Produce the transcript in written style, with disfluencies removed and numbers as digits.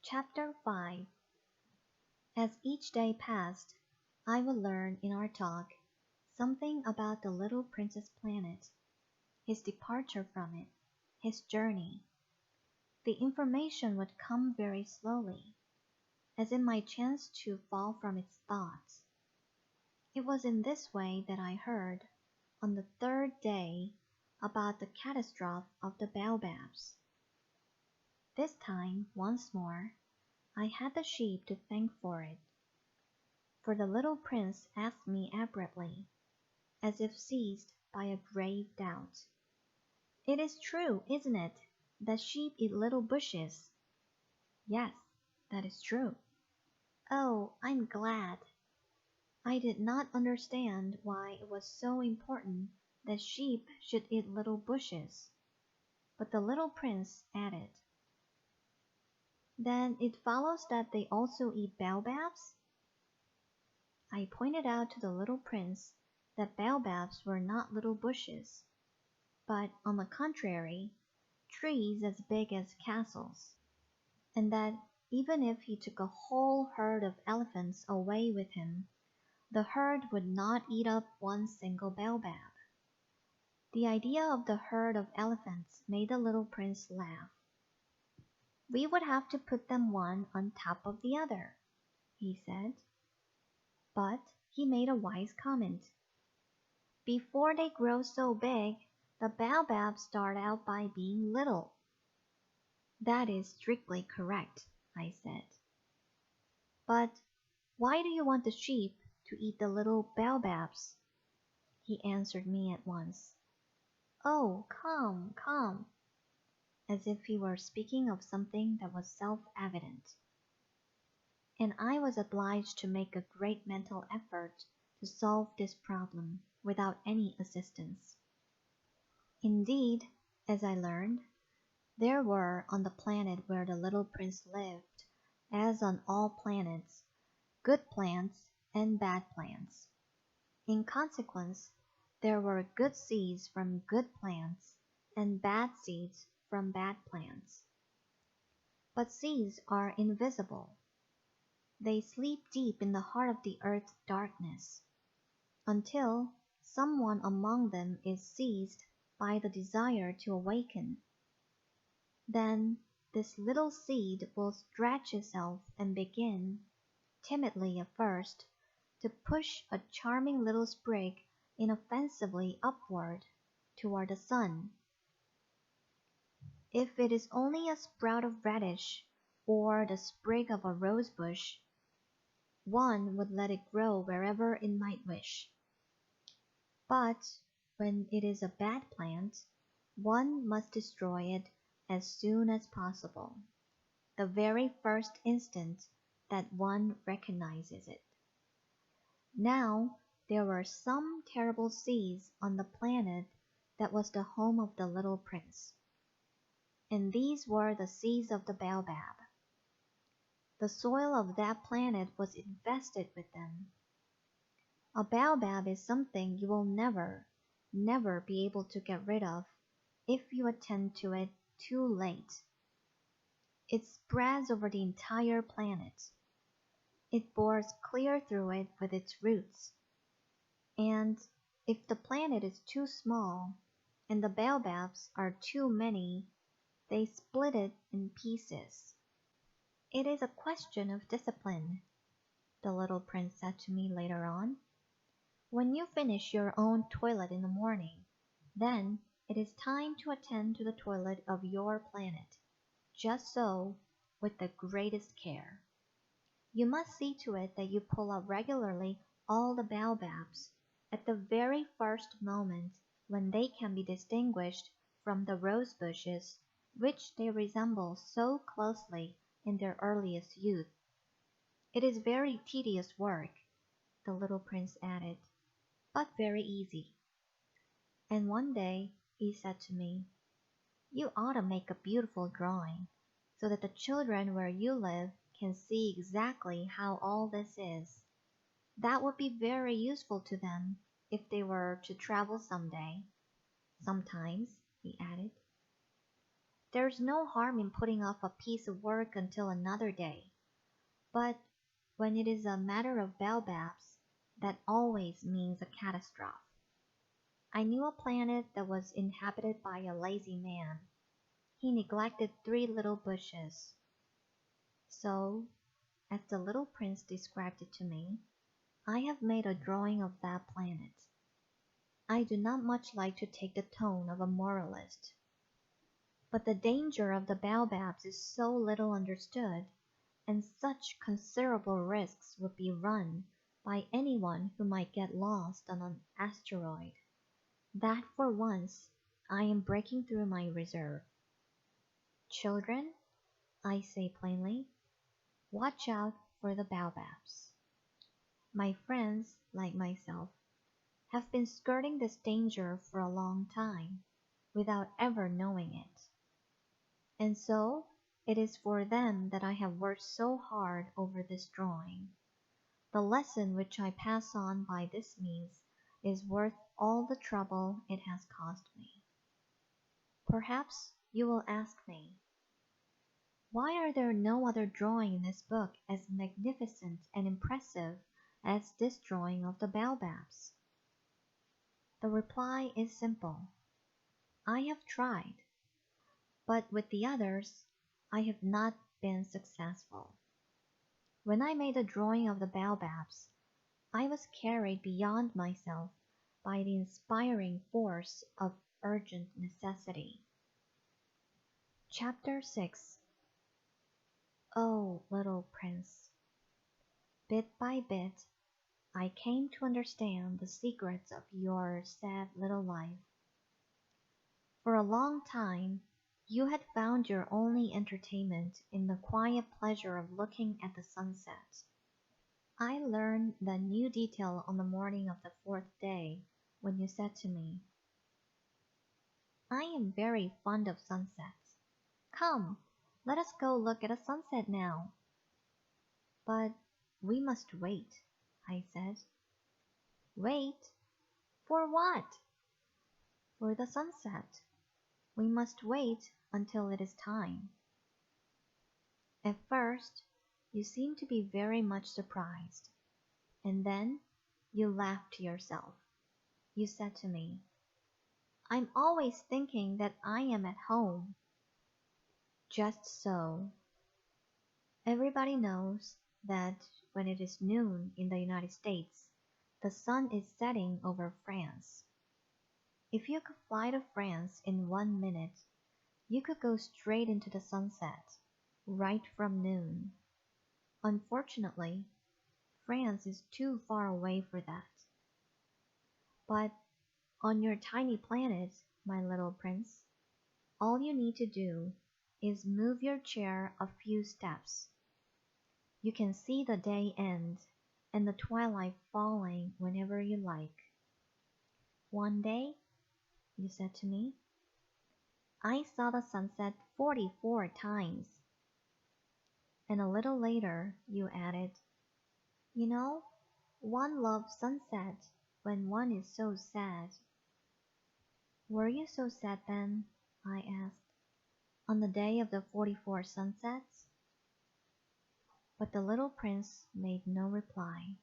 Chapter 5. As each day passed, I would learn in our talk something about the little princess planet, his departure from it, his journey. The information would come very slowly, as in my chance to fall from its thoughts. It was in this way that I heard, on the third day, about the catastrophe of the baobabs. This time, once more, I had the sheep to thank for it, for the little prince asked me abruptly, as if seized by a grave doubt. "It is true, isn't it, that sheep eat little bushes?" "Yes, that is true." "Oh, I'm glad." I did not understand why it was so important that sheep should eat little bushes, but the little prince added, "Then it follows that they also eat baobabs?" I pointed out to the little prince that baobabs were not little bushes, but, on the contrary, trees as big as castles, and that even if he took a whole herd of elephants away with him, the herd would not eat up one single baobab. The idea of the herd of elephants made the little prince laugh. "We would have to put them one on top of the other," he said. But he made a wise comment. "Before they grow so big, the baobabs start out by being little." "That is strictly correct," I said. "But why do you want the sheep to eat the little baobabs?" He answered me at once. "Oh, come, come," as if he were speaking of something that was self-evident. And I was obliged to make a great mental effort to solve this problem without any assistance. Indeed, as I learned, there were on the planet where the little prince lived, as on all planets, good plants and bad plants. In consequence, there were good seeds from good plants and bad seeds from bad plants. But seeds are invisible. They sleep deep in the heart of the earth's darkness, until someone among them is seized by the desire to awaken. Then this little seed will stretch itself and begin, timidly at first, to push a charming little sprig inoffensively upward toward the sun. If it is only a sprout of radish or the sprig of a rose bush, one would let it grow wherever it might wish. But when it is a bad plant, one must destroy it as soon as possible, the very first instant that one recognizes it. Now there were some terrible seeds on the planet that was the home of the little prince, and these were the seeds of the baobab. The soil of that planet was infested with them. A baobab is something you will never, never be able to get rid of if you attend to it too late. It spreads over the entire planet. It bores clear through it with its roots. And if the planet is too small and the baobabs are too many, they split it in pieces. "It is a question of discipline," the little prince said to me later on. "When you finish your own toilet in the morning, then it is time to attend to the toilet of your planet, just so, with the greatest care. You must see to it that you pull out regularly all the baobabs at the very first moment when they can be distinguished from the rose bushes which they resemble so closely in their earliest youth. It is very tedious work," the little prince added, "but very easy." And one day he said to me, "You ought to make a beautiful drawing, so that the children where you live can see exactly how all this is. That would be very useful to them if they were to travel someday. Sometimes," he added. there's no harm in putting off a piece of work until another day. But when it is a matter of baobabs, that always means a catastrophe. I knew a planet that was inhabited by a lazy man. He neglected 3 little bushes. So, as the little prince described it to me, I have made a drawing of that planet. I do not much like to take the tone of a moralist, but the danger of the baobabs is so little understood, and such considerable risks would be run by anyone who might get lost on an asteroid, that for once I am breaking through my reserve. Children, I say plainly, watch out for the baobabs. My friends, like myself, have been skirting this danger for a long time, without ever knowing it. And so, it is for them that I have worked so hard over this drawing. The lesson which I pass on by this means is worth all the trouble it has cost me. Perhaps you will ask me, why are there no other drawing in this book as magnificent and impressive as this drawing of the baobabs? The reply is simple. I have tried, but with the others, I have not been successful. When I made the drawing of the baobabs, I was carried beyond myself by the inspiring force of urgent necessity. Chapter 6. Oh, little prince. Bit by bit, I came to understand the secrets of your sad little life. For a long time, you had found your only entertainment in the quiet pleasure of looking at the sunset. I learned the new detail on the morning of the 4th day when you said to me, I am very fond of sunsets. Come, let us go look at a sunset now. But we must wait, I said. Wait? For what? For the sunset. We must wait until it is time. At first, you seemed to be very much surprised, and then you laughed to yourself. You said to me, I'm always thinking that I am at home. Just so. Everybody knows that when it is noon in the United States, the sun is setting over France. If you could fly to France in 1 minute, you could go straight into the sunset, right from noon. Unfortunately, France is too far away for that. But on your tiny planet, my little prince, all you need to do is move your chair a few steps. You can see the day end and the twilight falling whenever you like. One day, you said to me, I saw the sunset 44 times. And a little later, you added, you know, one loves sunset when one is so sad. Were you so sad then? I asked, on the day of the 44 sunsets? But the little prince made no reply.